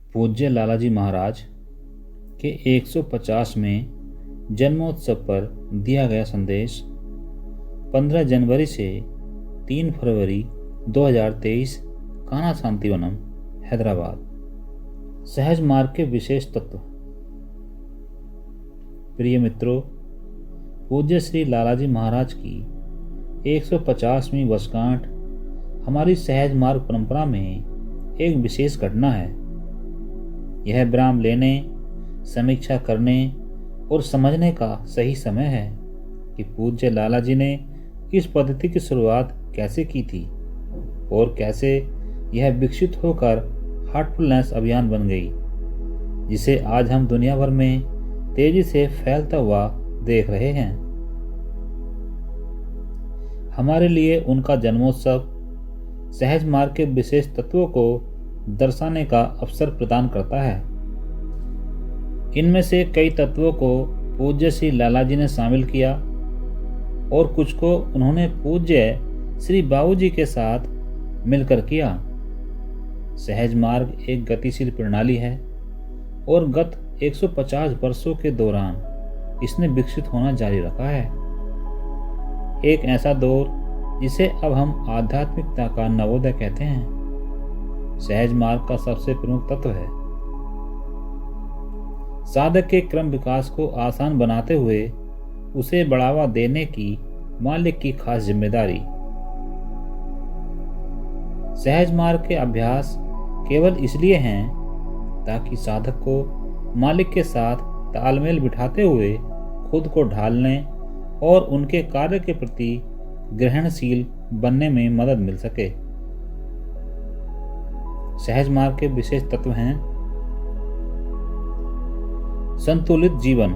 पूज्य लालाजी महाराज के 150वें जन्मोत्सव पर दिया गया संदेश 15 जनवरी से 3 फरवरी 2023, कान्हा शांतिवनम, हैदराबाद। सहज मार्ग के विशेष तत्व। प्रिय मित्रों, पूज्य श्री लालाजी महाराज की 150वीं वर्षगांठ हमारी सहज मार्ग परंपरा में एक विशेष घटना है। यह विराम लेने, समीक्षा करने और समझने का सही समय है कि पूज्य लालाजी ने इस पद्धति की शुरुआत कैसे की थी और कैसे यह विकसित होकर हार्टफुलनेस अभियान बन गई, जिसे आज हम दुनिया भर में तेजी से फैलता हुआ देख रहे हैं। हमारे लिए उनका जन्मोत्सव सहज मार्ग के विशेष तत्वों को दर्शाने का अवसर प्रदान करता है। इनमें से कई तत्वों को पूज्य श्री लालाजी ने शामिल किया और कुछ को उन्होंने पूज्य श्री बाबूजी के साथ मिलकर किया। सहज मार्ग एक गतिशील प्रणाली है और गत 150 वर्षों के दौरान इसने विकसित होना जारी रखा है। एक ऐसा दौर जिसे अब हम आध्यात्मिकता का नवोदय कहते हैं, सहज मार्ग का सबसे प्रमुख तत्व है। साधक के क्रम विकास को आसान बनाते हुए उसे बढ़ावा देने की मालिक की खास जिम्मेदारी। सहज मार्ग के अभ्यास केवल इसलिए हैं ताकि साधक को मालिक के साथ तालमेल बिठाते हुए खुद को ढालने और उनके कार्य के प्रति ग्रहणशील बनने में मदद मिल सके। सहज मार्ग के विशेष तत्व हैं संतुलित जीवन।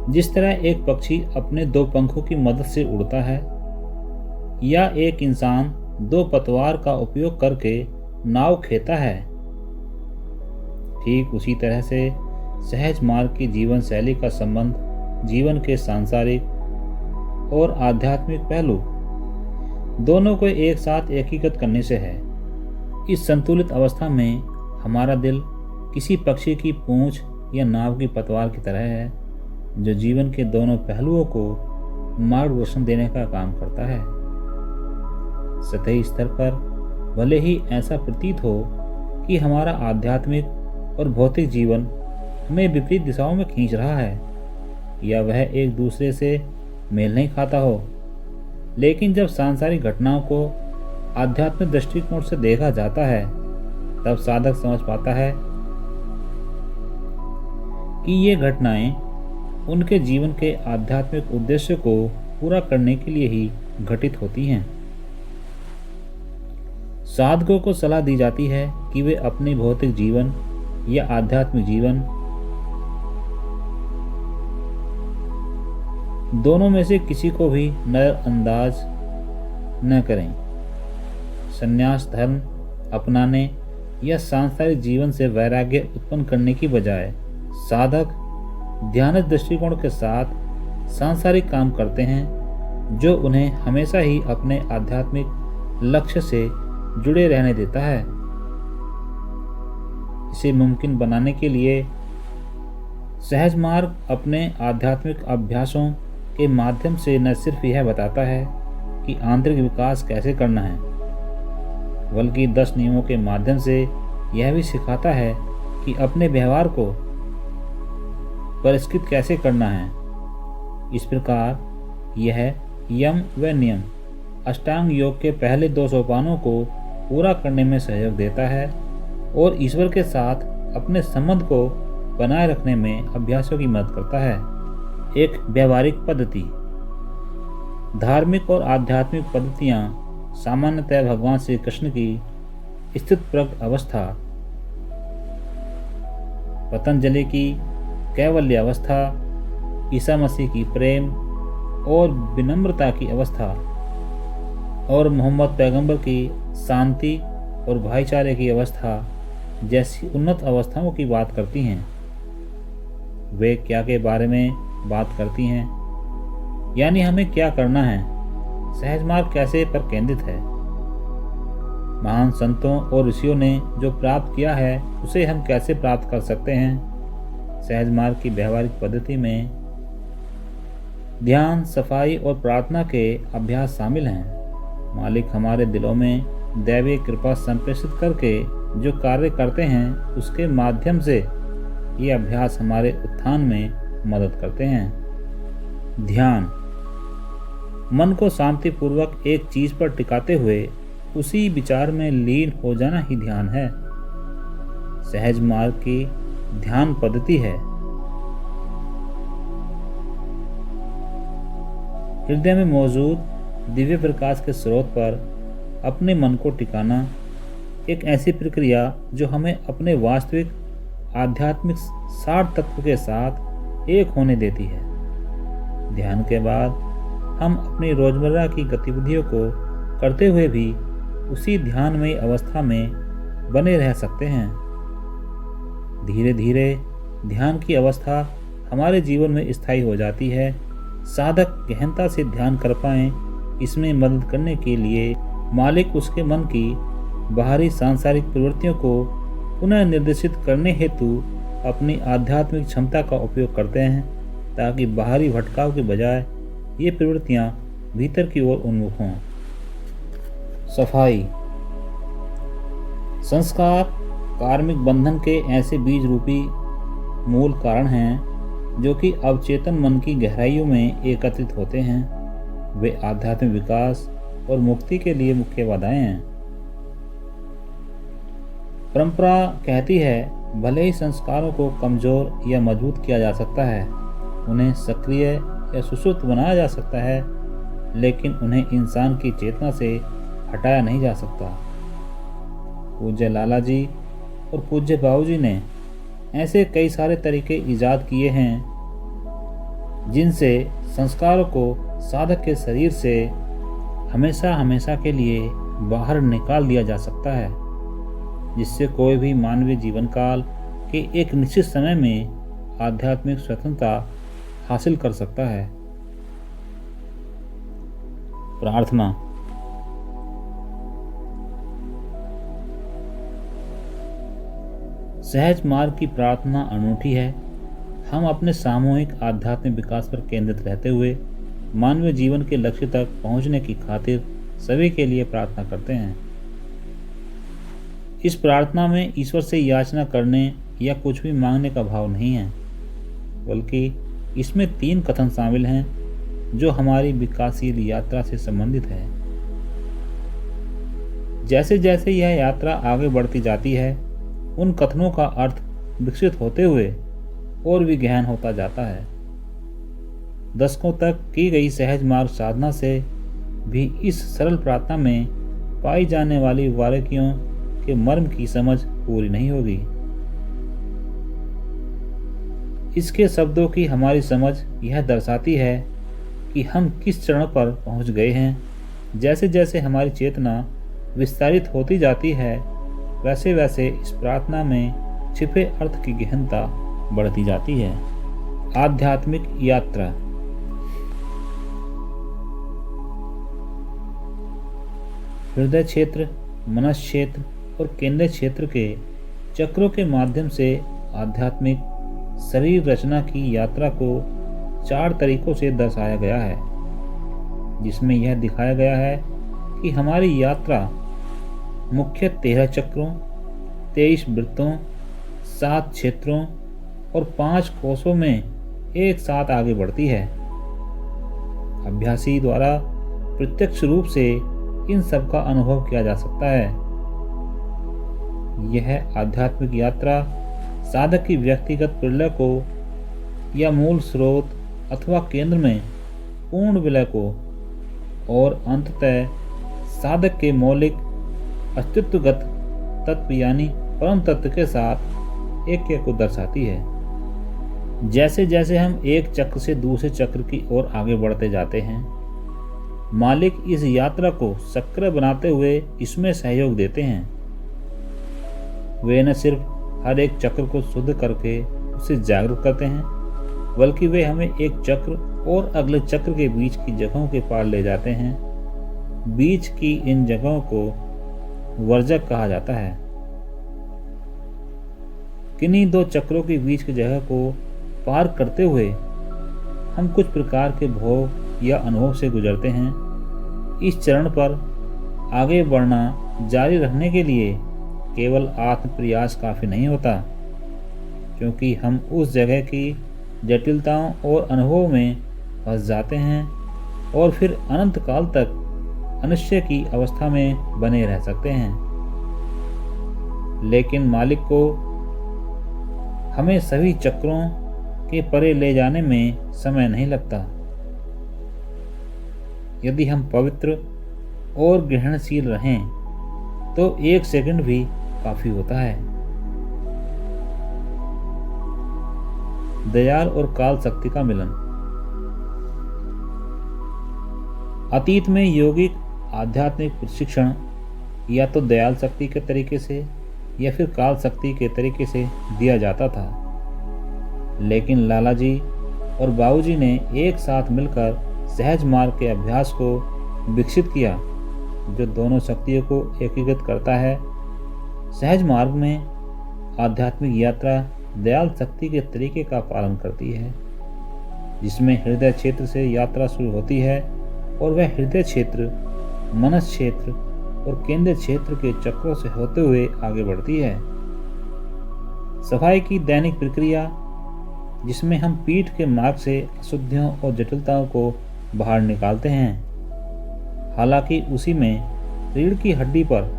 जिस तरह एक पक्षी अपने 2 पंखों की मदद से उड़ता है या एक इंसान 2 पतवार का उपयोग करके नाव खेता है, ठीक उसी तरह से सहज मार्ग की जीवन शैली का संबंध जीवन के सांसारिक और आध्यात्मिक पहलू दोनों को एक साथ एकीकृत करने से है। इस संतुलित अवस्था में हमारा दिल किसी पक्षी की पूंछ या नाव की पतवार की तरह है, जो जीवन के दोनों पहलुओं को मार्गदर्शन देने का काम करता है। सतही स्तर पर भले ही ऐसा प्रतीत हो कि हमारा आध्यात्मिक और भौतिक जीवन हमें विपरीत दिशाओं में खींच रहा है या वह एक दूसरे से मेल नहीं खाता हो, लेकिन जब सांसारिक घटनाओं को आध्यात्मिक दृष्टिकोण से देखा जाता है, तब साधक समझ पाता है कि ये घटनाएं उनके जीवन के आध्यात्मिक उद्देश्य को पूरा करने के लिए ही घटित होती हैं। साधकों को सलाह दी जाती है कि वे अपने भौतिक जीवन या आध्यात्मिक जीवन दोनों में से किसी को भी नजरअंदाज न करें। संन्यास धर्म अपनाने या सांसारिक जीवन से वैराग्य उत्पन्न करने की बजाय साधक ध्यानस्थ दृष्टिकोण के साथ सांसारिक काम करते हैं, जो उन्हें हमेशा ही अपने आध्यात्मिक लक्ष्य से जुड़े रहने देता है। इसे मुमकिन बनाने के लिए सहज मार्ग अपने आध्यात्मिक अभ्यासों के माध्यम से न सिर्फ यह बताता है कि आंतरिक विकास कैसे करना है, बल्कि 10 नियमों के माध्यम से यह भी सिखाता है कि अपने व्यवहार को परिष्कृत कैसे करना है। इस प्रकार यह यम व नियम अष्टांग योग के पहले 2 सोपानों को पूरा करने में सहयोग देता है और ईश्वर के साथ अपने संबंध को बनाए रखने में अभ्यासों की मदद करता है। एक व्यवहारिक पद्धति। धार्मिक और आध्यात्मिक पद्धतियाँ सामान्यतः भगवान श्री कृष्ण की स्थितप्रज्ञ अवस्था, पतंजलि की कैवल्य अवस्था, ईसा मसीह की प्रेम और विनम्रता की अवस्था और मोहम्मद पैगंबर की शांति और भाईचारे की अवस्था जैसी उन्नत अवस्थाओं की बात करती हैं। वे क्या के बारे में बात करती हैं, यानी हमें क्या करना है, सहज मार्ग कैसे पर केंद्रित है। महान संतों और ऋषियों ने जो प्राप्त किया है उसे हम कैसे प्राप्त कर सकते हैं। सहज मार्ग की व्यवहारिक पद्धति में ध्यान, सफाई और प्रार्थना के अभ्यास शामिल हैं। मालिक हमारे दिलों में दैवीय कृपा संप्रेषित करके जो कार्य करते हैं उसके माध्यम से ये अभ्यास हमारे उत्थान में मदद करते हैं। ध्यान मन को शांतिपूर्वक एक चीज पर टिकाते हुए उसी विचार में लीन हो जाना ही ध्यान है। सहज मार्ग की ध्यान पद्धति है हृदय में मौजूद दिव्य प्रकाश के स्रोत पर अपने मन को टिकाना, एक ऐसी प्रक्रिया जो हमें अपने वास्तविक आध्यात्मिक सार तत्व के साथ एक होने देती है। ध्यान के बाद हम अपनी रोजमर्रा की गतिविधियों को करते हुए भी उसी ध्यानमयी अवस्था में बने रह सकते हैं। धीरे धीरे ध्यान की अवस्था हमारे जीवन में स्थायी हो जाती है। साधक गहनता से ध्यान कर पाए, इसमें मदद करने के लिए मालिक उसके मन की बाहरी सांसारिक प्रवृत्तियों को पुनः निर्देशित करने हेतु अपनी आध्यात्मिक क्षमता का उपयोग करते हैं, ताकि बाहरी भटकाव के बजाय ये प्रवृत्तियां भीतर की ओर उन्मुख हों। सफाई संस्कार कार्मिक बंधन के ऐसे बीज रूपी मूल कारण हैं जो कि अवचेतन मन की गहराइयों में एकत्रित होते हैं। वे आध्यात्मिक विकास और मुक्ति के लिए मुख्य बाधाएं हैं। परंपरा कहती है भले ही संस्कारों को कमजोर या मजबूत किया जा सकता है, उन्हें सक्रिय या सुषुप्त बनाया जा सकता है, लेकिन उन्हें इंसान की चेतना से हटाया नहीं जा सकता। पूज्य लाला जी और पूज्य बाबूजी ने ऐसे कई सारे तरीके ईजाद किए हैं जिनसे संस्कारों को साधक के शरीर से हमेशा हमेशा के लिए बाहर निकाल दिया जा सकता है, जिससे कोई भी मानवीय जीवन काल के एक निश्चित समय में आध्यात्मिक स्वतंत्रता हासिल कर सकता है। प्रार्थना सहज मार्ग की प्रार्थना अनूठी है। हम अपने सामूहिक आध्यात्मिक विकास पर केंद्रित रहते हुए मानवीय जीवन के लक्ष्य तक पहुंचने की खातिर सभी के लिए प्रार्थना करते हैं। इस प्रार्थना में ईश्वर से याचना करने या कुछ भी मांगने का भाव नहीं है, बल्कि इसमें 3 कथन शामिल हैं जो हमारी विकासशील यात्रा से संबंधित है। जैसे जैसे यह यात्रा आगे बढ़ती जाती है, उन कथनों का अर्थ विकसित होते हुए और भी गहन होता जाता है। दशकों तक की गई सहज मार्ग साधना से भी इस सरल प्रार्थना में पाई जाने वाली बारीकियों के मर्म की समझ पूरी नहीं होगी। इसके शब्दों की हमारी समझ यह दर्शाती है कि हम किस चरण पर पहुंच गए हैं। जैसे जैसे हमारी चेतना विस्तारित होती जाती है, वैसे वैसे इस प्रार्थना में छिपे अर्थ की गहनता बढ़ती जाती है। आध्यात्मिक यात्रा हृदय क्षेत्र, मनस क्षेत्र और केंद्र क्षेत्र के चक्रों के माध्यम से आध्यात्मिक शरीर रचना की यात्रा को 4 तरीकों से दर्शाया गया है, जिसमें यह दिखाया गया है कि हमारी यात्रा मुख्य 13 चक्रों, 23 वृत्तों, 7 क्षेत्रों और 5 कोषों में एक साथ आगे बढ़ती है। अभ्यासी द्वारा प्रत्यक्ष रूप से इन सब का अनुभव किया जा सकता है। यह आध्यात्मिक यात्रा साधक की व्यक्तिगत प्रलय को या मूल स्रोत अथवा केंद्र में पूर्ण विलय को और अंततः साधक के मौलिक अस्तित्वगत तत्व यानी परम तत्व के साथ ऐक्य को दर्शाती है। जैसे जैसे हम एक चक्र से दूसरे चक्र की ओर आगे बढ़ते जाते हैं, मालिक इस यात्रा को सक्रिय बनाते हुए इसमें सहयोग देते हैं। वे न सिर्फ हर एक चक्र को शुद्ध करके उसे जागरूक करते हैं, बल्कि वे हमें एक चक्र और अगले चक्र के बीच की जगहों के पार ले जाते हैं। बीच की इन जगहों को वर्जक कहा जाता है। किन्हीं दो चक्रों के बीच की जगह को पार करते हुए हम कुछ प्रकार के भोग या अनुभव से गुजरते हैं। इस चरण पर आगे बढ़ना जारी रखने के लिए केवल आत्म प्रयास काफ़ी नहीं होता, क्योंकि हम उस जगह की जटिलताओं और अनुभवों में फंस जाते हैं और फिर अनंत काल तक अनिश्चय की अवस्था में बने रह सकते हैं। लेकिन मालिक को हमें सभी चक्रों के परे ले जाने में समय नहीं लगता। यदि हम पवित्र और ग्रहणशील रहें तो 1 सेकंड भी काफी होता है। दयाल और काल शक्ति का मिलन। अतीत में यौगिक आध्यात्मिक प्रशिक्षण या तो दयाल शक्ति के तरीके से या फिर काल शक्ति के तरीके से दिया जाता था, लेकिन लाला जी और बाबूजी ने एक साथ मिलकर सहज मार्ग के अभ्यास को विकसित किया, जो दोनों शक्तियों को एकीकृत करता है। सहज मार्ग में आध्यात्मिक यात्रा दयाल शक्ति के तरीके का पालन करती है, जिसमें हृदय क्षेत्र से यात्रा शुरू होती है और वह हृदय क्षेत्र, मनस क्षेत्र और केंद्र क्षेत्र के चक्रों से होते हुए आगे बढ़ती है। सफाई की दैनिक प्रक्रिया, जिसमें हम पीठ के मार्ग से अशुद्धियों और जटिलताओं को बाहर निकालते हैं। हालांकि उसी में रीढ़ की हड्डी पर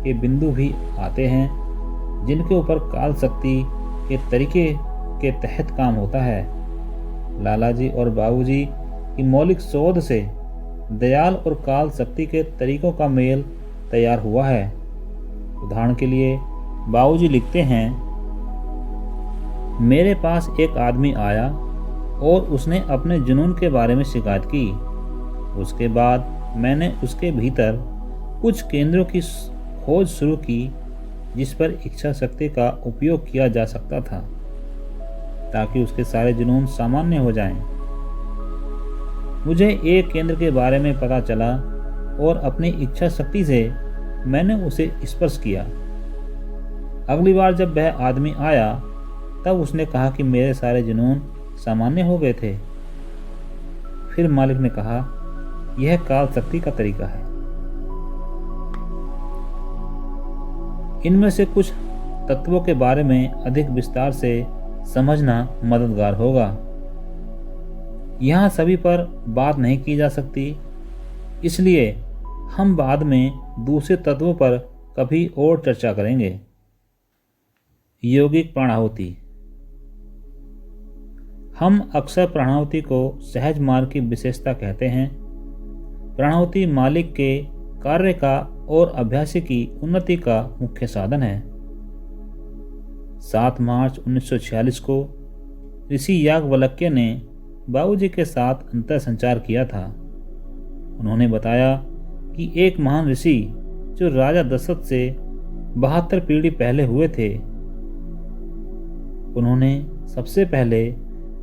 के बिंदु भी आते हैं, जिनके ऊपर काल शक्ति के तरीके के तहत काम होता है। लाला जी और बाबूजी की मौलिक शोध से दयाल और काल शक्ति के तरीकों का मेल तैयार हुआ है। उदाहरण के लिए बाबूजी लिखते हैं, मेरे पास एक आदमी आया और उसने अपने जुनून के बारे में शिकायत की। उसके बाद मैंने उसके भीतर कुछ केंद्रों की खोज शुरू की, जिस पर इच्छा शक्ति का उपयोग किया जा सकता था ताकि उसके सारे जुनून सामान्य हो जाएं। मुझे एक केंद्र के बारे में पता चला और अपनी इच्छा शक्ति से मैंने उसे स्पर्श किया। अगली बार जब वह आदमी आया तब उसने कहा कि मेरे सारे जुनून सामान्य हो गए थे। फिर मालिक ने कहा, यह काल शक्ति का तरीका है। इनमें से कुछ तत्वों के बारे में अधिक विस्तार से समझना मददगार होगा। यहाँ सभी पर बात नहीं की जा सकती, इसलिए हम बाद में दूसरे तत्वों पर कभी और चर्चा करेंगे। यौगिक प्राणाहुति। हम अक्सर प्राणाहुति को सहज मार्ग की विशेषता कहते हैं। प्राणाहुति मालिक के कार्य का और अभ्यासी की उन्नति का मुख्य साधन है। 7 मार्च 1946 को ऋषि याज्ञवल्क्य ने बाबूजी के साथ अंतर संचार किया था। उन्होंने बताया कि एक महान ऋषि जो राजा दशरथ से 72 पीढ़ी पहले हुए थे, उन्होंने सबसे पहले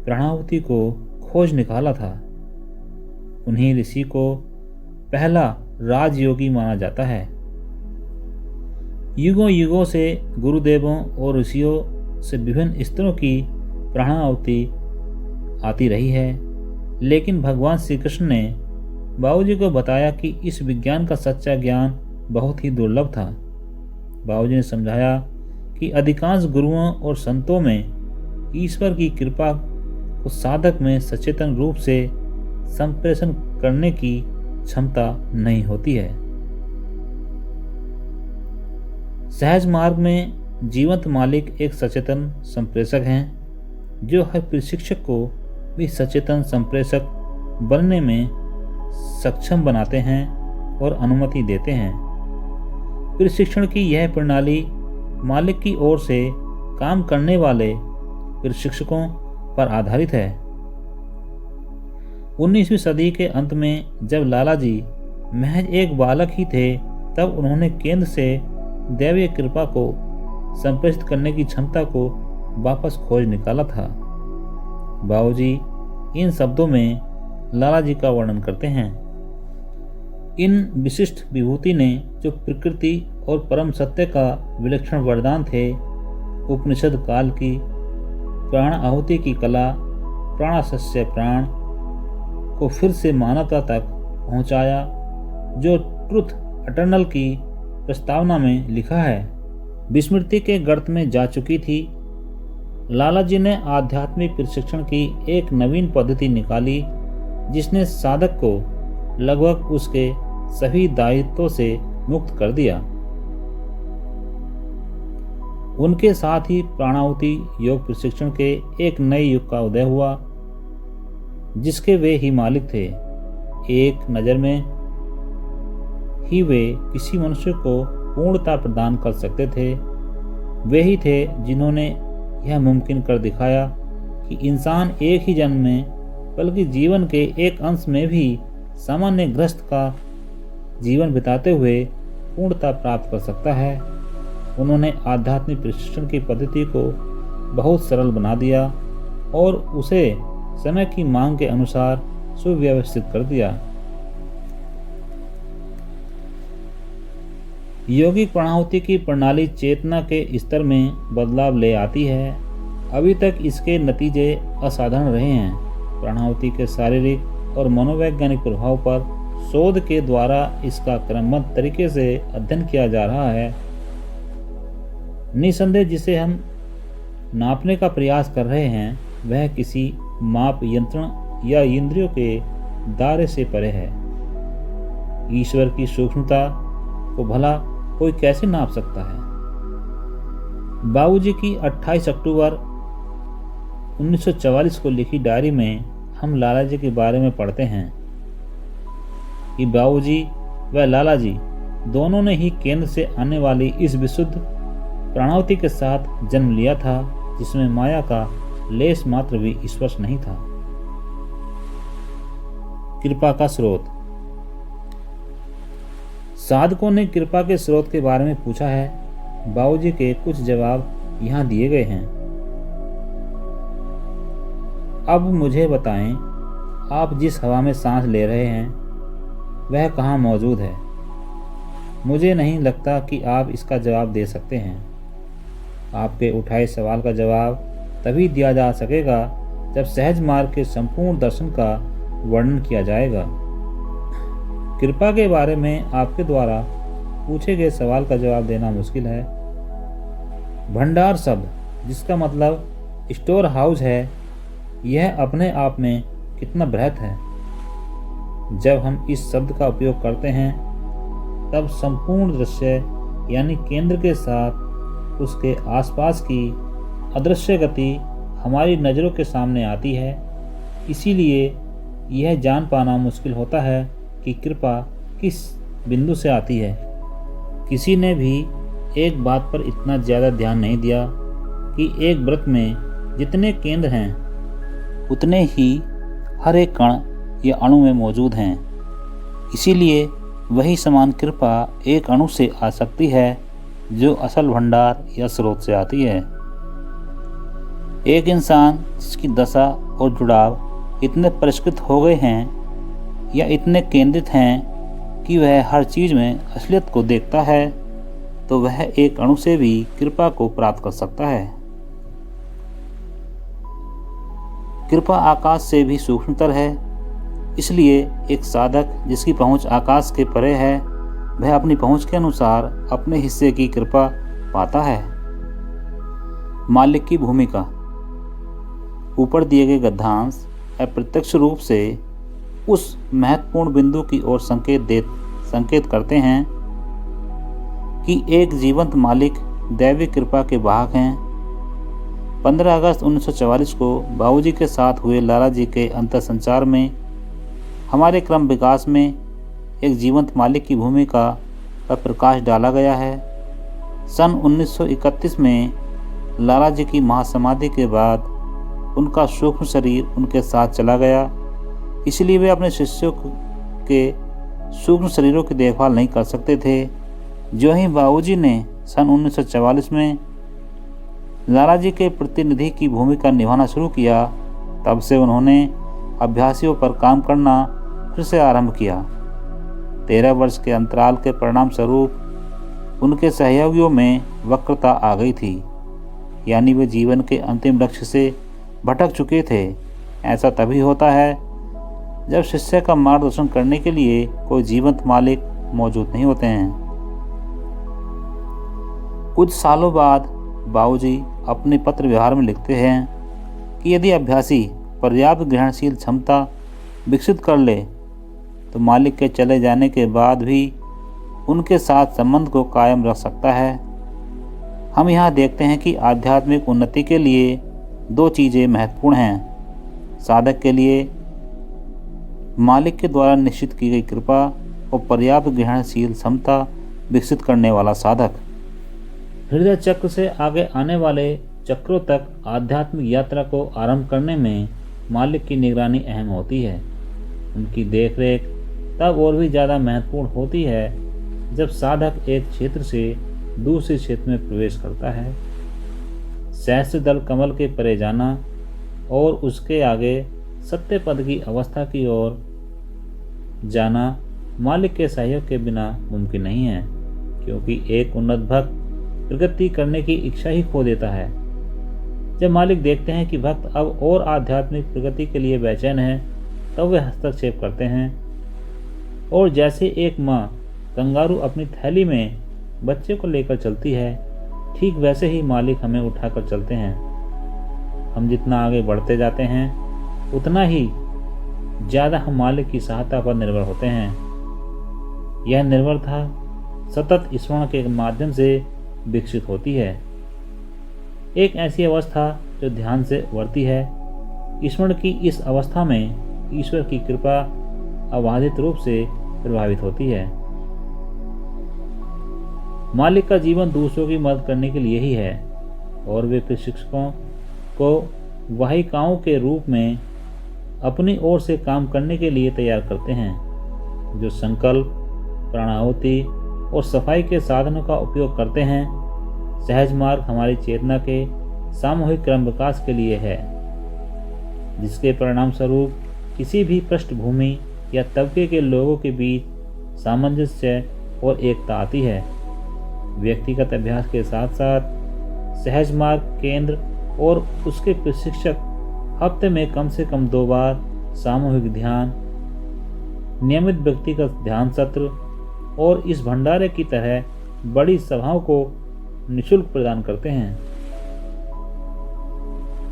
प्राणाहुति को खोज निकाला था। उन्हीं ऋषि को पहला राजयोगी माना जाता है। युगों युगों से गुरुदेवों और ऋषियों से विभिन्न स्तरों की प्राणाहुति आती रही है, लेकिन भगवान श्री कृष्ण ने बाबूजी को बताया कि इस विज्ञान का सच्चा ज्ञान बहुत ही दुर्लभ था। बाबूजी ने समझाया कि अधिकांश गुरुओं और संतों में ईश्वर की कृपा को साधक में सचेतन रूप से संप्रेषण करने की क्षमता नहीं होती है। सहज मार्ग में जीवंत मालिक एक सचेतन संप्रेषक हैं, जो हर प्रशिक्षक को भी सचेतन संप्रेषक बनने में सक्षम बनाते हैं और अनुमति देते हैं। प्रशिक्षण की यह प्रणाली मालिक की ओर से काम करने वाले प्रशिक्षकों पर आधारित है। 19वीं सदी के अंत में जब लाला जी महज एक बालक ही थे, तब उन्होंने केंद्र से दैवीय कृपा को संप्रेषित करने की क्षमता को वापस खोज निकाला था। बाबूजी इन शब्दों में लाला जी का वर्णन करते हैं। इन विशिष्ट विभूति ने जो प्रकृति और परम सत्य का विलक्षण वरदान थे। उपनिषद काल की प्राण आहुति की कला प्राणस्य प्राण को फिर से मानवता तक पहुंचाया, जो ट्रुथ एटर्नल की प्रस्तावना में लिखा है। विस्मृति के गर्त में जा चुकी थी। लालाजी ने आध्यात्मिक प्रशिक्षण की एक नवीन पद्धति निकाली, जिसने साधक को लगभग उसके सभी दायित्वों से मुक्त कर दिया। उनके साथ ही प्राणाहुति योग प्रशिक्षण के एक नए युग का उदय हुआ, जिसके वे ही मालिक थे। एक नज़र में ही वे किसी मनुष्य को पूर्णता प्रदान कर सकते थे। वे ही थे जिन्होंने यह मुमकिन कर दिखाया कि इंसान एक ही जन्म में, बल्कि जीवन के एक अंश में भी सामान्य गृहस्थ का जीवन बिताते हुए पूर्णता प्राप्त कर सकता है। उन्होंने आध्यात्मिक प्रशिक्षण की पद्धति को बहुत सरल बना दिया और उसे समय की मांग के अनुसार सुव्यवस्थित कर दिया। योगिक प्राणाहुति की प्रणाली चेतना के स्तर में बदलाव ले आती है। अभी तक इसके नतीजे असाधारण रहे हैं। प्राणाहुति के शारीरिक और मनोवैज्ञानिक प्रभाव पर शोध के द्वारा इसका क्रमबद्ध तरीके से अध्ययन किया जा रहा है। निसंदेह जिसे हम नापने का प्रयास कर रहे हैं वह किसी माप यंत्रण या इंद्रियों के दायरे से परे है। ईश्वर की सूक्ष्मता को भला कोई कैसे नाप सकता है। बाबूजी की 28 अक्टूबर 1944 को लिखी डायरी में हम लालाजी के बारे में पढ़ते हैं कि बाबूजी व लालाजी दोनों ने ही केंद्र से आने वाली इस विशुद्ध प्राणाहुति के साथ जन्म लिया था, जिसमें माया का लेस मात्र भी स्पर्श नहीं था। कृपा का स्रोत। साधकों ने कृपा के स्रोत के बारे में पूछा है। बाबूजी के कुछ जवाब यहाँ दिए गए हैं। अब मुझे बताएं, आप जिस हवा में सांस ले रहे हैं वह कहाँ मौजूद है। मुझे नहीं लगता कि आप इसका जवाब दे सकते हैं। आपके उठाए सवाल का जवाब तभी दिया जा सकेगा जब सहज मार्ग के संपूर्ण दर्शन का वर्णन किया जाएगा। कृपा के बारे में आपके द्वारा पूछे गए सवाल का जवाब देना मुश्किल है। भंडार शब्द, जिसका मतलब स्टोर हाउस है, यह अपने आप में कितना बृहत है। जब हम इस शब्द का उपयोग करते हैं तब संपूर्ण दृश्य यानी केंद्र के साथ उसके आसपास की अदृश्य गति हमारी नज़रों के सामने आती है। इसीलिए यह जान पाना मुश्किल होता है कि कृपा किस बिंदु से आती है। किसी ने भी एक बात पर इतना ज़्यादा ध्यान नहीं दिया कि एक व्रत में जितने केंद्र हैं उतने ही हर एक कण या अणु में मौजूद हैं। इसीलिए वही समान कृपा एक अणु से आ सकती है जो असल भंडार या स्रोत से आती है। एक इंसान जिसकी दशा और जुड़ाव इतने परिष्कृत हो गए हैं या इतने केंद्रित हैं कि वह हर चीज़ में असलियत को देखता है, तो वह एक अणु से भी कृपा को प्राप्त कर सकता है। कृपा आकाश से भी सूक्ष्मतर है। इसलिए एक साधक जिसकी पहुंच आकाश के परे है, वह अपनी पहुंच के अनुसार अपने हिस्से की कृपा पाता है। मालिक की भूमिका। ऊपर दिए गए गद्यांश अप्रत्यक्ष रूप से उस महत्वपूर्ण बिंदु की ओर संकेत करते हैं कि एक जीवंत मालिक दैवी कृपा के वाहक हैं। 15 अगस्त 1944 को बाबूजी के साथ हुए लालाजी के अंतरसंचार में हमारे क्रम विकास में एक जीवंत मालिक की भूमिका पर प्रकाश डाला गया है। सन 1931 में लालाजी की महासमाधि के बाद उनका सूक्ष्म शरीर उनके साथ चला गया। इसलिए वे अपने शिष्यों के सूक्ष्म शरीरों की देखभाल नहीं कर सकते थे। जो ही बाबूजी ने सन 1944 में लालाजी के प्रतिनिधि की भूमिका निभाना शुरू किया, तब से उन्होंने अभ्यासियों पर काम करना फिर से आरंभ किया। 13 वर्ष के अंतराल के परिणाम स्वरूप उनके सहयोगियों में वक्रता आ गई थी, यानी वे जीवन के अंतिम लक्ष्य से भटक चुके थे। ऐसा तभी होता है जब शिष्य का मार्गदर्शन करने के लिए कोई जीवंत मालिक मौजूद नहीं होते हैं। कुछ सालों बाद बाबूजी अपने पत्र व्यवहार में लिखते हैं कि यदि अभ्यासी पर्याप्त ग्रहणशील क्षमता विकसित कर ले तो मालिक के चले जाने के बाद भी उनके साथ संबंध को कायम रख सकता है। हम यहाँ देखते हैं कि आध्यात्मिक उन्नति के लिए दो चीज़ें महत्वपूर्ण हैं: साधक के लिए मालिक के द्वारा निश्चित की गई कृपा और पर्याप्त ग्रहणशील क्षमता विकसित करने वाला साधक। हृदय चक्र से आगे आने वाले चक्रों तक आध्यात्मिक यात्रा को आरंभ करने में मालिक की निगरानी अहम होती है। उनकी देखरेख तब और भी ज़्यादा महत्वपूर्ण होती है जब साधक एक क्षेत्र से दूसरे क्षेत्र में प्रवेश करता है। सहस्त्र दल कमल के परे जाना और उसके आगे सत्य पद की अवस्था की ओर जाना मालिक के सहयोग के बिना मुमकिन नहीं है, क्योंकि एक उन्नत भक्त प्रगति करने की इच्छा ही खो देता है। जब मालिक देखते हैं कि भक्त अब और आध्यात्मिक प्रगति के लिए बेचैन है, तब वे हस्तक्षेप करते हैं। और जैसे एक माँ कंगारू अपनी थैली में बच्चे को लेकर चलती है, ठीक वैसे ही मालिक हमें उठाकर चलते हैं। हम जितना आगे बढ़ते जाते हैं उतना ही ज़्यादा हम मालिक की सहायता पर निर्भर होते हैं। यह निर्भरता सतत स्मरण के माध्यम से विकसित होती है। एक ऐसी अवस्था जो ध्यान से उभरती है। स्मरण की इस अवस्था में ईश्वर की कृपा अबाधित रूप से प्रभावित होती है। मालिक का जीवन दूसरों की मदद करने के लिए ही है और वे प्रशिक्षकों को वाहिकाओं के रूप में अपनी ओर से काम करने के लिए तैयार करते हैं, जो संकल्प, प्राणाहुति और सफाई के साधनों का उपयोग करते हैं। सहज मार्ग हमारी चेतना के सामूहिक क्रम विकास के लिए है, जिसके परिणाम स्वरूप किसी भी पृष्ठभूमि या तबके के लोगों के बीच सामंजस्य और एकता आती है। व्यक्तिगत अभ्यास के साथ साथ सहज मार्ग केंद्र और उसके प्रशिक्षक हफ्ते में कम से कम 2 बार सामूहिक ध्यान, नियमित व्यक्तिगत ध्यान सत्र और इस भंडारे की तरह बड़ी सभाओं को निःशुल्क प्रदान करते हैं।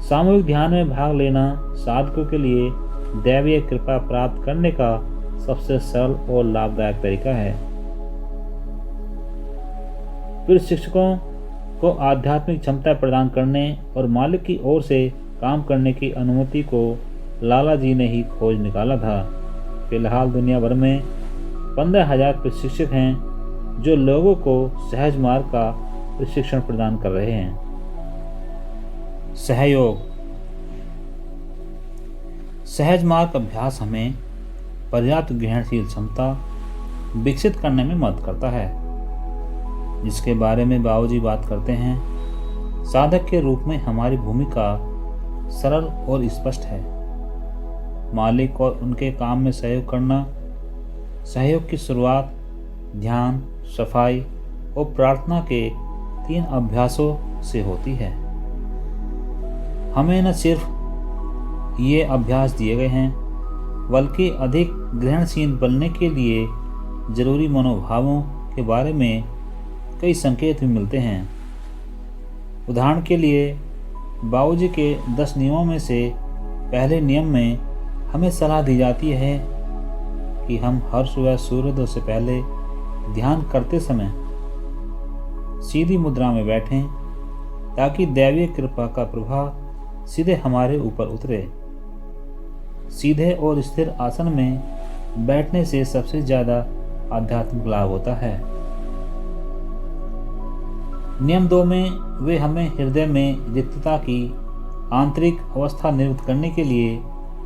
सामूहिक ध्यान में भाग लेना साधकों के लिए दैवीय कृपा प्राप्त करने का सबसे सरल और लाभदायक तरीका है। प्रशिक्षकों को आध्यात्मिक क्षमता प्रदान करने और मालिक की ओर से काम करने की अनुमति को लाला जी ने ही खोज निकाला था। फिलहाल दुनिया भर में 15,000 प्रशिक्षक हैं जो लोगों को सहज मार्ग का प्रशिक्षण प्रदान कर रहे हैं। सहयोग। सहज मार्ग अभ्यास हमें पर्याप्त ग्रहणशील क्षमता विकसित करने में मदद करता है, जिसके बारे में बाबूजी बात करते हैं। साधक के रूप में हमारी भूमिका सरल और स्पष्ट है: मालिक और उनके काम में सहयोग करना। सहयोग की शुरुआत ध्यान, सफाई और प्रार्थना के 3 अभ्यासों से होती है। हमें न सिर्फ ये अभ्यास दिए गए हैं, बल्कि अधिक ग्रहणशील बनने के लिए जरूरी मनोभावों के बारे में कई संकेत भी मिलते हैं। उदाहरण के लिए बाबूजी के 10 नियमों में से पहले नियम में हमें सलाह दी जाती है कि हम हर सुबह सूर्योदय से पहले ध्यान करते समय सीधी मुद्रा में बैठें, ताकि दैवीय कृपा का प्रभाव सीधे हमारे ऊपर उतरे। सीधे और स्थिर आसन में बैठने से सबसे ज़्यादा आध्यात्मिक लाभ होता है। नियम 2 में वे हमें हृदय में रिक्तता की आंतरिक अवस्था निर्मित करने के लिए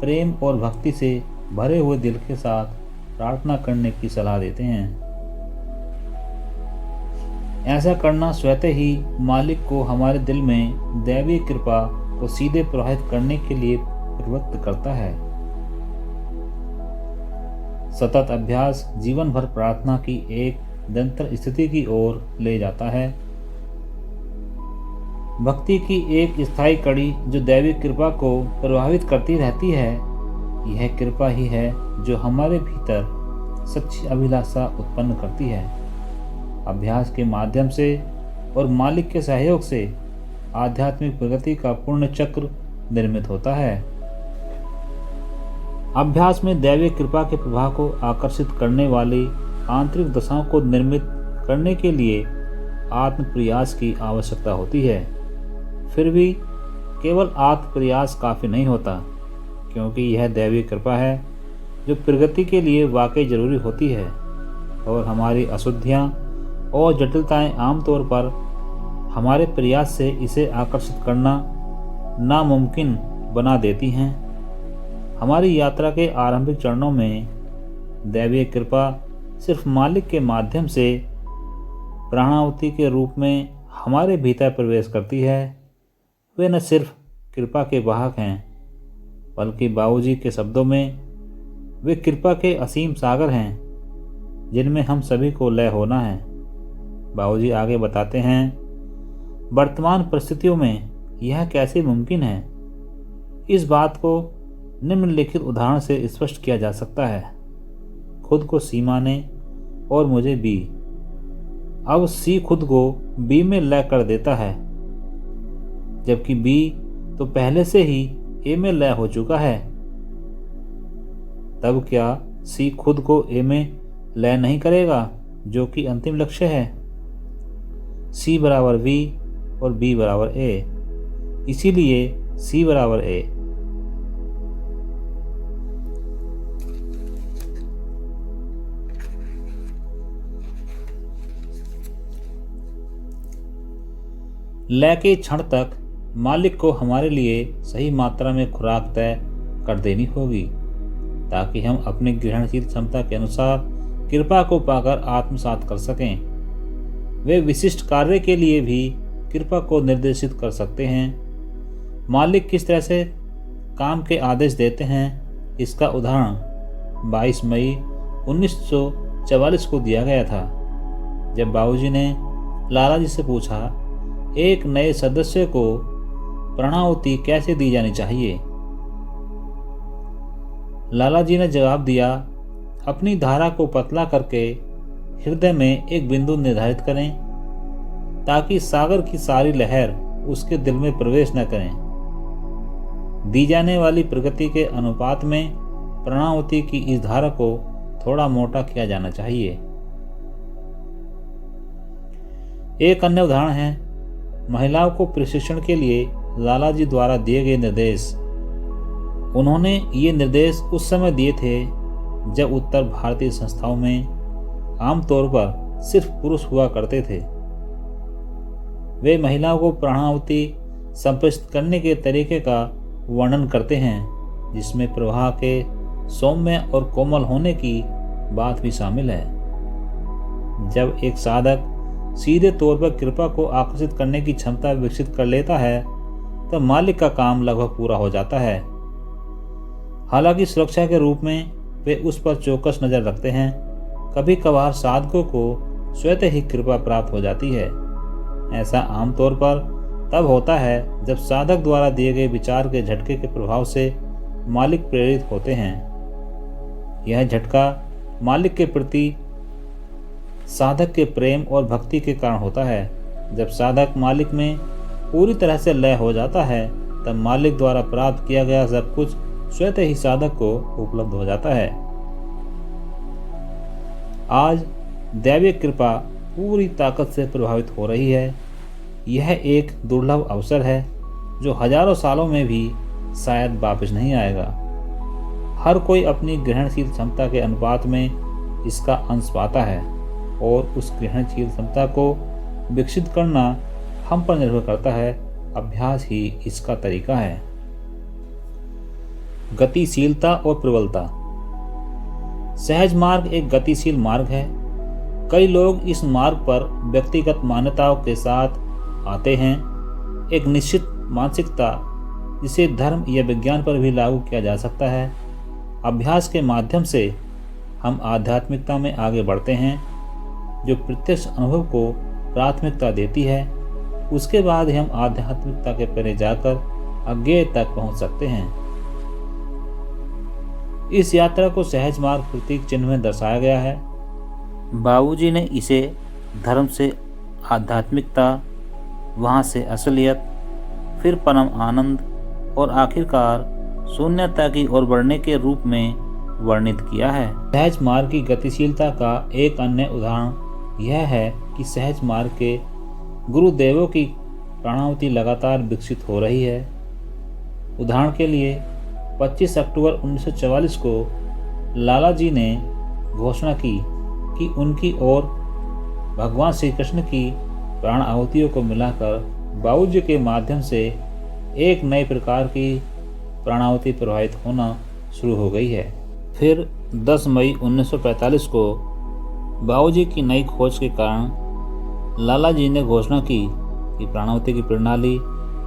प्रेम और भक्ति से भरे हुए दिल के साथ प्रार्थना करने की सलाह देते हैं। ऐसा करना स्वतः ही मालिक को हमारे दिल में दैवीय कृपा को सीधे प्रवाहित करने के लिए प्रवृत्त करता है। सतत अभ्यास जीवन भर प्रार्थना की एक निरंतर स्थिति की ओर ले जाता है। भक्ति की एक स्थायी कड़ी जो दैविक कृपा को प्रभावित करती रहती है, यह कृपा ही है जो हमारे भीतर सच्ची अभिलाषा उत्पन्न करती है। अभ्यास के माध्यम से और मालिक के सहयोग से आध्यात्मिक प्रगति का पूर्ण चक्र निर्मित होता है। अभ्यास में दैविक कृपा के प्रभाव को आकर्षित करने वाली आंतरिक दशाओं को निर्मित करने के लिए आत्म प्रयास की आवश्यकता होती है। फिर भी केवल आत्म प्रयास काफ़ी नहीं होता, क्योंकि यह दैविक कृपा है जो प्रगति के लिए वाकई ज़रूरी होती है, और हमारी अशुद्धियाँ और जटिलताएं आमतौर पर हमारे प्रयास से इसे आकर्षित करना नामुमकिन बना देती हैं। हमारी यात्रा के आरंभिक चरणों में दैवीय कृपा सिर्फ मालिक के माध्यम से प्राणाहुति के रूप में हमारे भीतर प्रवेश करती है। वे न सिर्फ कृपा के वाहक हैं, बल्कि बाबूजी के शब्दों में वे कृपा के असीम सागर हैं जिनमें हम सभी को लय होना है। बाबूजी आगे बताते हैं, वर्तमान परिस्थितियों में यह कैसे मुमकिन है, इस बात को निम्नलिखित उदाहरण से स्पष्ट किया जा सकता है। खुद को सी माने और मुझे बी। अब सी खुद को बी में लय कर देता है, जबकि बी तो पहले से ही ए में लय हो चुका है। तब क्या सी खुद को ए में लय नहीं करेगा, जो कि अंतिम लक्ष्य है? सी बराबर वी और बी बराबर ए, इसीलिए सी बराबर ए। लय के क्षण तक मालिक को हमारे लिए सही मात्रा में खुराक तय कर देनी होगी, ताकि हम अपनी ग्रहणशील क्षमता के अनुसार कृपा को पाकर आत्मसात कर सकें। वे विशिष्ट कार्य के लिए भी कृपा को निर्देशित कर सकते हैं। मालिक किस तरह से काम के आदेश देते हैं, इसका उदाहरण 22 मई 1944 को दिया गया था, जब बाबूजी ने लाला जी से पूछा, एक नए सदस्य को प्राणाहुति कैसे दी जानी चाहिए? लाला जी ने जवाब दिया, अपनी धारा को पतला करके हृदय में एक बिंदु निर्धारित करें, ताकि सागर की सारी लहर उसके दिल में प्रवेश न करें। दी जाने वाली प्रगति के अनुपात में प्राणाहुति की इस धारा को थोड़ा मोटा किया जाना चाहिए। एक अन्य उदाहरण है महिलाओं को प्रशिक्षण के लिए लाला जी द्वारा दिए गए निर्देश। उन्होंने ये निर्देश उस समय दिए थे जब उत्तर भारतीय संस्थाओं में आमतौर पर सिर्फ पुरुष हुआ करते थे। वे महिलाओं को प्राणाहुति संप्रेषित करने के तरीके का वर्णन करते हैं, जिसमें प्रवाह के सौम्य और कोमल होने की बात भी शामिल है। जब एक साधक सीधे तौर पर कृपा को आकर्षित करने की क्षमता विकसित कर लेता है, तो मालिक का काम लगभग पूरा हो जाता है। हालांकि सुरक्षा के रूप में वे उस पर चौकस नजर रखते हैं। कभी कभार साधकों को स्वतः ही कृपा प्राप्त हो जाती है। ऐसा आमतौर पर तब होता है जब साधक द्वारा दिए गए विचार के झटके के प्रभाव से मालिक प्रेरित होते हैं। यह झटका मालिक के प्रति साधक के प्रेम और भक्ति के कारण होता है। जब साधक मालिक में पूरी तरह से लय हो जाता है, तब मालिक द्वारा प्राप्त किया गया सब कुछ स्वतः ही साधक को उपलब्ध हो जाता है। आज दैवीय कृपा पूरी ताकत से प्रभावित हो रही है। यह एक दुर्लभ अवसर है जो हजारों सालों में भी शायद वापस नहीं आएगा। हर कोई अपनी ग्रहणशील क्षमता के अनुपात में इसका अंश पाता है, और उस ग्रहणशील क्षमता को विकसित करना हम पर निर्भर करता है। अभ्यास ही इसका तरीका है। गतिशीलता और प्रबलता। सहज मार्ग एक गतिशील मार्ग है। कई लोग इस मार्ग पर व्यक्तिगत मान्यताओं के साथ आते हैं। एक निश्चित मानसिकता जिसे धर्म या विज्ञान पर भी लागू किया जा सकता है। अभ्यास के माध्यम से हम आध्यात्मिकता में आगे बढ़ते हैं। जो प्रत्यक्ष अनुभव को प्राथमिकता देती है, उसके बाद ही हम आध्यात्मिकता के परे जाकर अज्ञेय तक पहुंच सकते हैं। इस यात्रा को सहज मार्ग प्रतीक चिन्ह में दर्शाया गया है। बाबूजी ने इसे धर्म से आध्यात्मिकता, वहां से असलियत, फिर परम आनंद और आखिरकार शून्यता की ओर बढ़ने के रूप में वर्णित किया है। सहज मार्ग की गतिशीलता का एक अन्य उदाहरण यह है कि सहज मार्ग के गुरुदेवों की प्राणाहुति लगातार विकसित हो रही है। उदाहरण के लिए 25 अक्टूबर 1944 को लाला जी ने घोषणा की कि उनकी और भगवान श्री कृष्ण की प्राण आहुतियों को मिलाकर बाबूजी के माध्यम से एक नए प्रकार की प्राणाहुति प्रवाहित होना शुरू हो गई है। फिर 10 मई 1945 को बाबूजी की नई खोज के कारण लाला जी ने घोषणा की कि प्राणाहुति की प्रणाली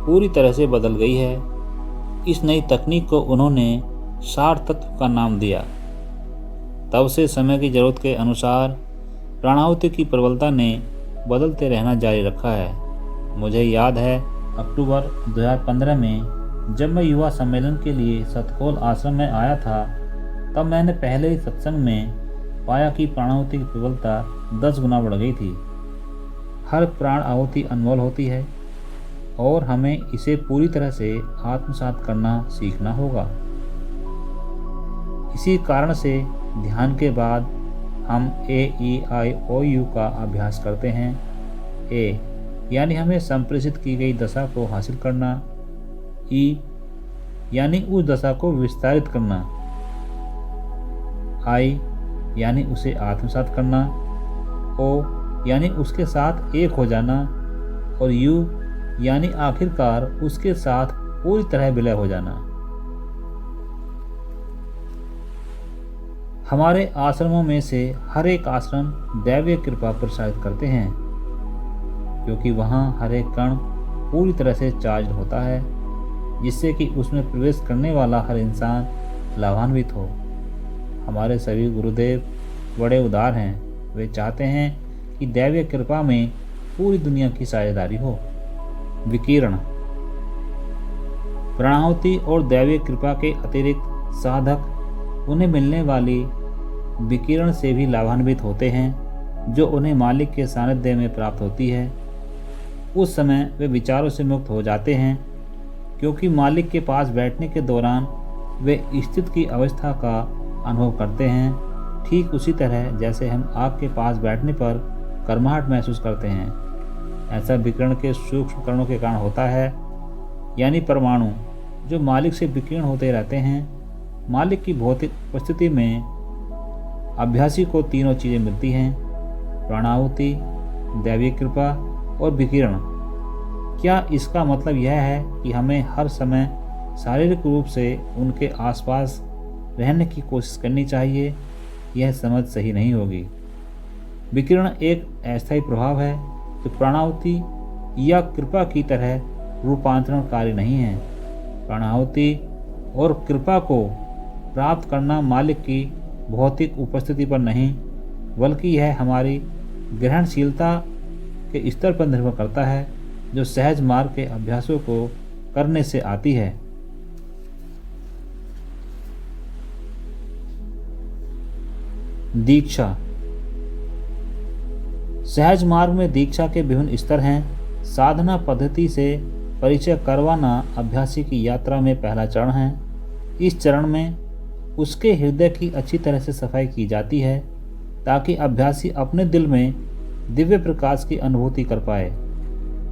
पूरी तरह से बदल गई है। इस नई तकनीक को उन्होंने सार तत्व का नाम दिया। तब से समय की जरूरत के अनुसार प्राणाहुति की प्रबलता ने बदलते रहना जारी रखा है। मुझे याद है अक्टूबर 2015 में जब मैं युवा सम्मेलन के लिए सतखोल आश्रम में आया था, तब मैंने पहले ही सत्संग में पाया कि प्राणाहुति की प्रबलता 10 गुना बढ़ गई थी। हर प्राण आहुति अनमोल होती है और हमें इसे पूरी तरह से आत्मसात करना सीखना होगा। इसी कारण से ध्यान के बाद हम AEIOU का अभ्यास करते हैं। ए यानी हमें संप्रेषित की गई दशा को हासिल करना, ई यानी उस दशा को विस्तारित करना, आई यानी उसे आत्मसात करना, ओ यानी उसके साथ एक हो जाना, और यू यानी आखिरकार उसके साथ पूरी तरह विलय हो जाना। हमारे आश्रमों में से हर एक आश्रम दैवीय कृपा प्रसारित करते हैं, क्योंकि वहाँ हर एक कण पूरी तरह से चार्ज होता है, जिससे कि उसमें प्रवेश करने वाला हर इंसान लाभान्वित हो। हमारे सभी गुरुदेव बड़े उदार हैं। वे चाहते हैं कि दैवीय कृपा में पूरी दुनिया की साझेदारी हो। विकिरण, प्राणाहुति और दैवीय कृपा के अतिरिक्त साधक उन्हें मिलने वाली विकिरण से भी लाभान्वित होते हैं, जो उन्हें मालिक के सानिध्य में प्राप्त होती है। उस समय वे विचारों से मुक्त हो जाते हैं, क्योंकि मालिक के पास बैठने के दौरान वे स्थित की अवस्था का अनुभव करते हैं, ठीक उसी तरह जैसे हम आग के पास बैठने पर गर्माहट महसूस करते हैं। ऐसा विकिरण के सूक्ष्म कणों के कारण होता है, यानी परमाणु जो मालिक से विकीर्ण होते रहते हैं। मालिक की भौतिक उपस्थिति में अभ्यासी को तीनों चीज़ें मिलती हैं: प्राणाहुति, दैवीय कृपा और विकिरण। क्या इसका मतलब यह है कि हमें हर समय शारीरिक रूप से उनके आसपास रहने की कोशिश करनी चाहिए? यह समझ सही नहीं होगी। विकिरण एक अस्थायी प्रभाव है जो प्राणाहुति या कृपा की तरह रूपांतरणकारी नहीं है। प्राणाहुति और कृपा को प्राप्त करना मालिक की भौतिक उपस्थिति पर नहीं, बल्कि यह हमारी ग्रहणशीलता के स्तर पर निर्भर करता है, जो सहज मार्ग के अभ्यासों को करने से आती है। दीक्षा। सहज मार्ग में दीक्षा के विभिन्न स्तर हैं। साधना पद्धति से परिचय करवाना अभ्यासी की यात्रा में पहला चरण है। इस चरण में उसके हृदय की अच्छी तरह से सफाई की जाती है, ताकि अभ्यासी अपने दिल में दिव्य प्रकाश की अनुभूति कर पाए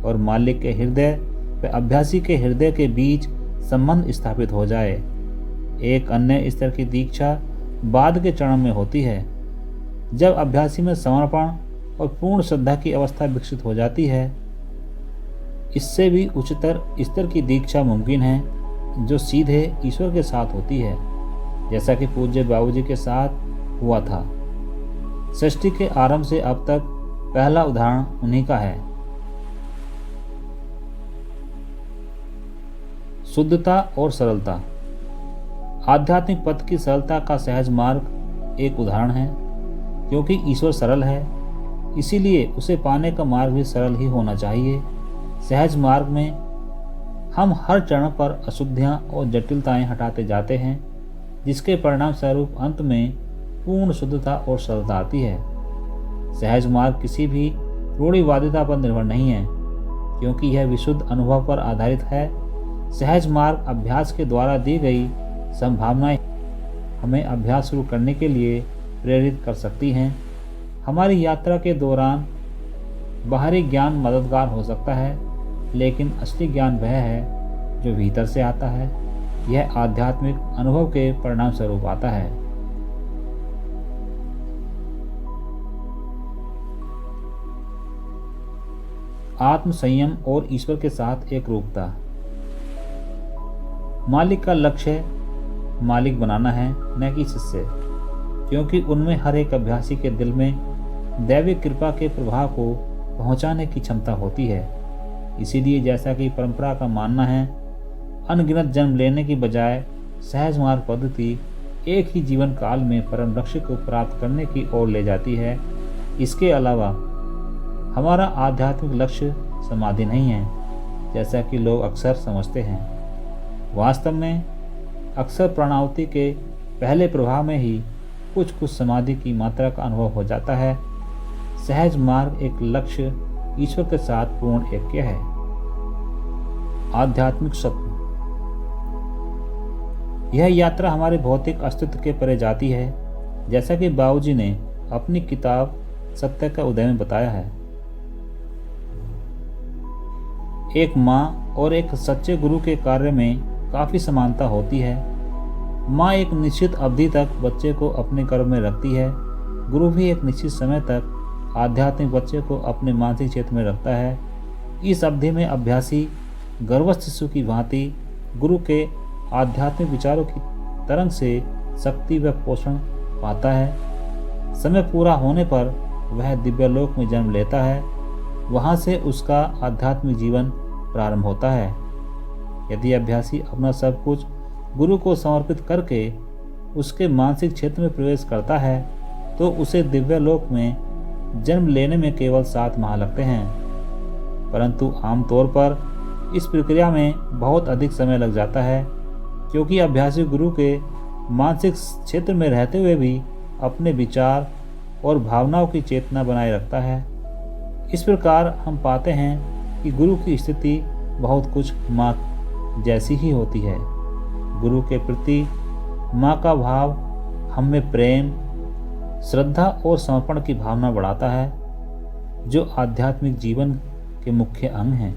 और मालिक के हृदय व अभ्यासी के हृदय के बीच संबंध स्थापित हो जाए। एक अन्य स्तर की दीक्षा बाद के चरण में होती है, जब अभ्यासी में समर्पण और पूर्ण श्रद्धा की अवस्था विकसित हो जाती है। इससे भी उच्चतर स्तर की दीक्षा मुमकिन है, जो सीधे ईश्वर के साथ होती है, जैसा कि पूज्य बाबूजी के साथ हुआ था। सृष्टि के आरंभ से अब तक पहला उदाहरण उन्हीं का है। शुद्धता और सरलता। आध्यात्मिक पथ की सरलता का सहज मार्ग एक उदाहरण है। क्योंकि ईश्वर सरल है, इसीलिए उसे पाने का मार्ग भी सरल ही होना चाहिए। सहज मार्ग में हम हर चरण पर अशुद्धियाँ और जटिलताएं हटाते जाते हैं, जिसके परिणाम स्वरूप अंत में पूर्ण शुद्धता और सरलता आती है। सहज मार्ग किसी भी रूढ़िवादिता पर निर्भर नहीं है, क्योंकि यह विशुद्ध अनुभव पर आधारित है। सहज मार्ग अभ्यास के द्वारा दी गई संभावनाएं हमें अभ्यास शुरू करने के लिए प्रेरित कर सकती हैं। हमारी यात्रा के दौरान बाहरी ज्ञान मददगार हो सकता है, लेकिन असली ज्ञान वह है जो भीतर से आता है। यह आध्यात्मिक अनुभव के परिणाम स्वरूप आता है। आत्म संयम और ईश्वर के साथ एक रूपता। मालिक का लक्ष्य मालिक बनाना है, न कि शिष्य, क्योंकि उनमें हर एक अभ्यासी के दिल में दैविक कृपा के प्रभाव को पहुंचाने की क्षमता होती है। इसीलिए जैसा कि परंपरा का मानना है, अनगिनत जन्म लेने की बजाय सहज मार्ग पद्धति एक ही जीवन काल में परम लक्ष्य को प्राप्त करने की ओर ले जाती है। इसके अलावा हमारा आध्यात्मिक लक्ष्य समाधि नहीं है, जैसा कि लोग अक्सर समझते हैं। वास्तव में अक्सर प्राणाहुति के पहले प्रभाव में ही कुछ समाधि की मात्रा का अनुभव हो जाता है। सहज मार्ग एक लक्ष्य ईश्वर के साथ पूर्ण ऐक्य है। आध्यात्मिक सत्व। यह यात्रा हमारे भौतिक अस्तित्व के परे जाती है, जैसा कि बाबूजी ने अपनी किताब सत्य का उदय में बताया है। एक माँ और एक सच्चे गुरु के कार्य में काफ़ी समानता होती है। माँ एक निश्चित अवधि तक बच्चे को अपने गर्भ में रखती है। गुरु भी एक निश्चित समय तक आध्यात्मिक बच्चे को अपने मानसिक क्षेत्र में रखता है। इस अवधि में अभ्यासी गर्भस्थ शिशु की भांति गुरु के आध्यात्मिक विचारों की तरंग से शक्ति व पोषण पाता है। समय पूरा होने पर वह दिव्यलोक में जन्म लेता है। वहाँ से उसका आध्यात्मिक जीवन प्रारंभ होता है। यदि अभ्यासी अपना सब कुछ गुरु को समर्पित करके उसके मानसिक क्षेत्र में प्रवेश करता है, तो उसे दिव्यलोक में जन्म लेने में केवल 7 माह लगते हैं। परंतु आमतौर पर इस प्रक्रिया में बहुत अधिक समय लग जाता है, क्योंकि अभ्यासी गुरु के मानसिक क्षेत्र में रहते हुए भी अपने विचार और भावनाओं की चेतना बनाए रखता है। इस प्रकार हम पाते हैं कि गुरु की स्थिति बहुत कुछ माँ जैसी ही होती है। गुरु के प्रति माँ का भाव हम में प्रेम, श्रद्धा और समर्पण की भावना बढ़ाता है, जो आध्यात्मिक जीवन के मुख्य अंग हैं।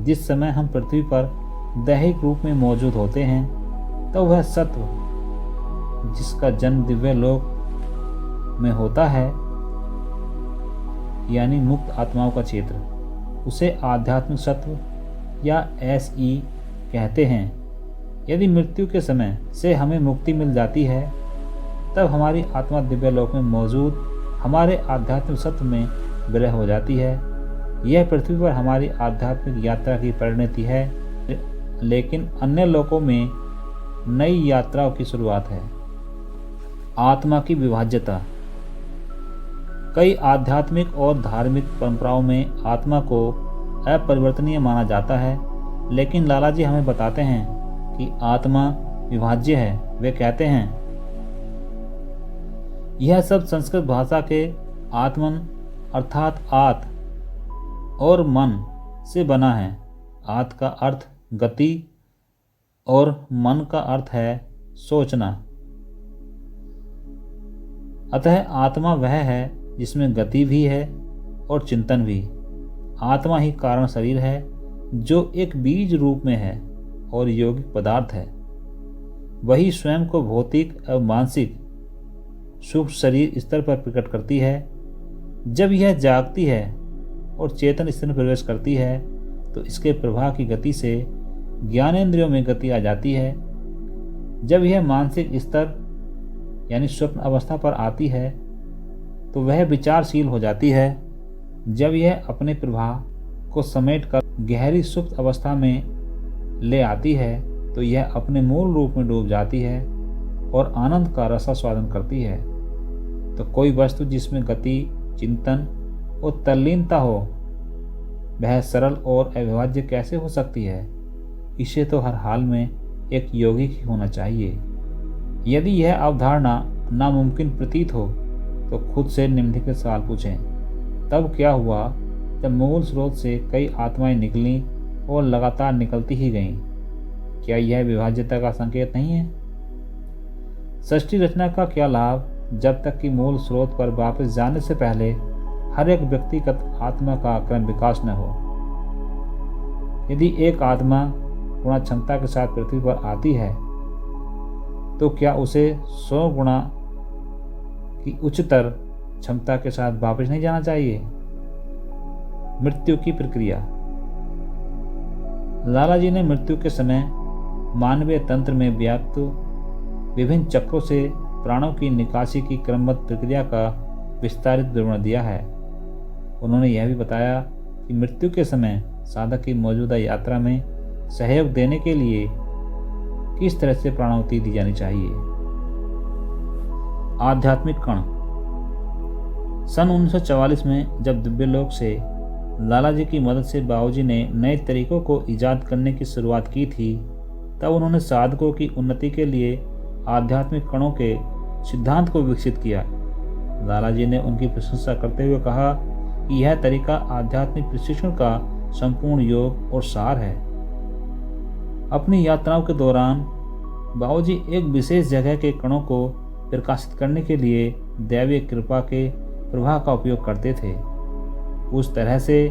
जिस समय हम पृथ्वी पर दैहिक रूप में मौजूद होते हैं, तो वह सत्व जिसका जन्म दिव्य लोक में होता है, यानी मुक्त आत्माओं का क्षेत्र, उसे आध्यात्मिक सत्व या SE कहते हैं। यदि मृत्यु के समय से हमें मुक्ति मिल जाती है, तब हमारी आत्मा दिव्य लोक में मौजूद हमारे आध्यात्मिक सत्व में विलय हो जाती है। यह पृथ्वी पर हमारी आध्यात्मिक यात्रा की परिणति है, लेकिन अन्य लोकों में नई यात्राओं की शुरुआत है। आत्मा की विभाज्यता। कई आध्यात्मिक और धार्मिक परंपराओं में आत्मा को अपरिवर्तनीय माना जाता है, लेकिन लालाजी हमें बताते हैं कि आत्मा विभाज्य है। वे कहते हैं, यह सब संस्कृत भाषा के आत्मन अर्थात आत और मन से बना है। आत का अर्थ गति और मन का अर्थ है सोचना। अतः आत्मा वह है जिसमें गति भी है और चिंतन भी। आत्मा ही कारण शरीर है, जो एक बीज रूप में है और यौगिक पदार्थ है। वही स्वयं को भौतिक एवं मानसिक शुभ शरीर स्तर पर प्रकट करती है। जब यह जागती है और चेतन स्तर में प्रवेश करती है, तो इसके प्रवाह की गति से ज्ञानेंद्रियों में गति आ जाती है। जब यह मानसिक स्तर यानी स्वप्न अवस्था पर आती है, तो वह विचारशील हो जाती है। जब यह अपने प्रवाह को समेटकर गहरी सुप्त अवस्था में ले आती है, तो यह अपने मूल रूप में डूब जाती है और आनंद का रसास्वादन करती है। तो कोई वस्तु जिसमें गति, चिंतन और तल्लीनता हो, वह सरल और अविभाज्य कैसे हो सकती है? इसे तो हर हाल में एक योगी ही होना चाहिए। यदि यह अवधारणा नामुमकिन प्रतीत हो तो खुद से निम्नलिखित सवाल पूछें। तब क्या हुआ जब मूल स्रोत से कई आत्माएं निकलीं और लगातार निकलती ही गईं? क्या यह विभाज्यता का संकेत नहीं है? सृष्टि रचना का क्या लाभ जब तक कि मूल स्रोत पर वापस जाने से पहले हर एक व्यक्तिगत आत्मा का क्रम विकास न हो? यदि एक आत्मा गुणा क्षमता के साथ पृथ्वी पर आती है तो क्या उसे 100 गुणा की उच्चतर क्षमता के साथ वापस नहीं जाना चाहिए? मृत्यु की प्रक्रिया। लालाजी ने मृत्यु के समय मानवीय तंत्र में व्याप्त विभिन्न चक्रों से प्राणों की निकासी की क्रमबद्ध प्रक्रिया का विस्तारित विवरण दिया है। उन्होंने यह भी बताया कि मृत्यु के समय साधक की मौजूदा यात्रा में सहयोग देने के लिए किस तरह से प्राणाहुति दी जानी चाहिए। आध्यात्मिक कण। सन 1944 में जब दिव्यलोक से लालाजी की मदद से बाबूजी ने नए तरीकों को ईजाद करने की शुरुआत की थी, तब उन्होंने साधकों की उन्नति के लिए आध्यात्मिक कणों के सिद्धांत को विकसित किया। लालाजी ने उनकी प्रशंसा करते हुए कहा कि यह तरीका आध्यात्मिक प्रशिक्षण का संपूर्ण योग और सार है। अपनी यात्राओं के दौरान बाबूजी एक विशेष जगह के कणों को प्रकाशित करने के लिए दैवीय कृपा के प्रवाह का उपयोग करते थे। उस तरह से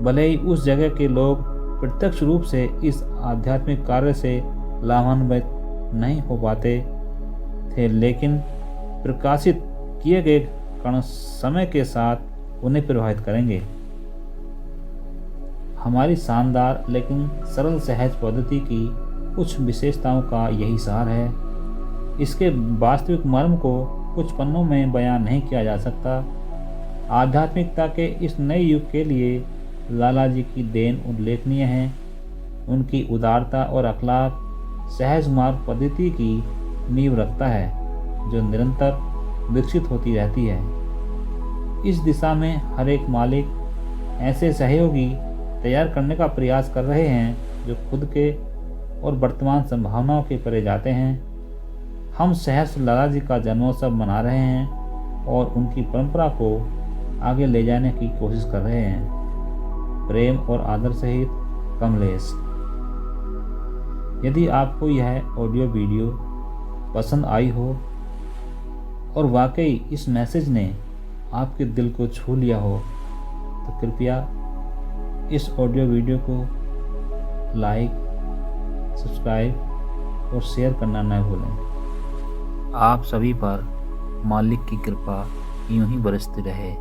भले ही उस जगह के लोग प्रत्यक्ष रूप से इस आध्यात्मिक कार्य से लाभान्वित नहीं हो पाते थे, लेकिन प्रकाशित किए गए कण समय के साथ उन्हें प्रभावित करेंगे। हमारी शानदार लेकिन सरल सहज पद्धति की कुछ विशेषताओं का यही सार है। इसके वास्तविक मर्म को कुछ पन्नों में बयान नहीं किया जा सकता। आध्यात्मिकता के इस नए युग के लिए लालाजी की देन उल्लेखनीय है। उनकी उदारता और अखलाक सहज मार्ग पद्धति की नींव रखता है, जो निरंतर विकसित होती रहती है। इस दिशा में हर एक मालिक ऐसे सहयोगी तैयार करने का प्रयास कर रहे हैं जो खुद के और वर्तमान संभावनाओं के परे जाते हैं। हम सहस्त्र लालाजी का जन्मोत्सव मना रहे हैं और उनकी परंपरा को आगे ले जाने की कोशिश कर रहे हैं। प्रेम और आदर सहित कमलेश। यदि आपको यह ऑडियो वीडियो पसंद आई हो और वाकई इस मैसेज ने आपके दिल को छू लिया हो तो कृपया इस ऑडियो वीडियो को लाइक, सब्सक्राइब और शेयर करना न भूलें। आप सभी पर मालिक की कृपा यूं ही बरसती रहे।